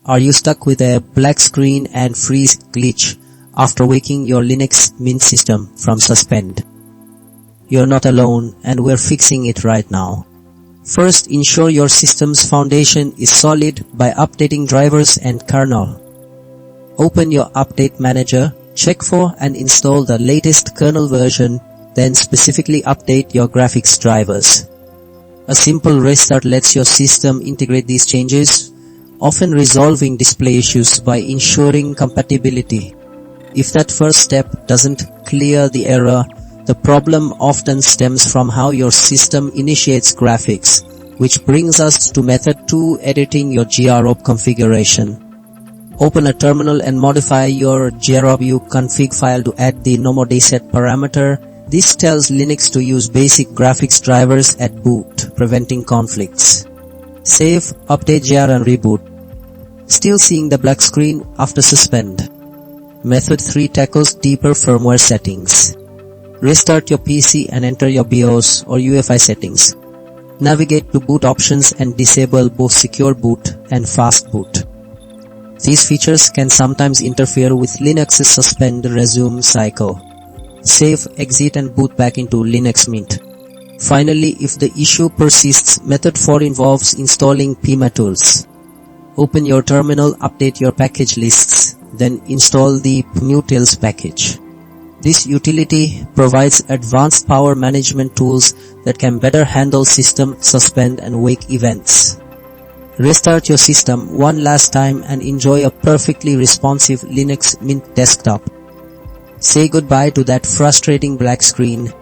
Are you stuck with a black screen and freeze glitch after waking your Linux Mint system from Suspend? You're not alone, and we're fixing it right now. First, ensure your system's foundation is solid by updating drivers and kernel. Open your Update Manager, check for and install the latest kernel version, then specifically update your graphics drivers. A simple restart lets your system integrate these changes, often resolving display issues by ensuring compatibility. If that first step doesn't clear the error, the problem often stems from how your system initiates graphics, which brings us to method 2, editing your GROP configuration. Open a terminal and modify your GROP config file to add the nomodayset parameter. This tells Linux to use basic graphics drivers at boot, preventing conflicts. Save, update GR and reboot. Still seeing the black screen after Suspend? Method 3 tackles deeper firmware settings. Restart your PC and enter your BIOS or UEFI settings. Navigate to boot options and disable both secure boot and fast boot. These features can sometimes interfere with Linux's suspend resume cycle. Save, exit and boot back into Linux Mint. Finally, if the issue persists, method 4 involves installing pmatools. Open your terminal, update your package lists, then install the pmatools package. This utility provides advanced power management tools that can better handle system suspend and wake events. Restart your system one last time and enjoy a perfectly responsive Linux Mint desktop. Say goodbye to that frustrating black screen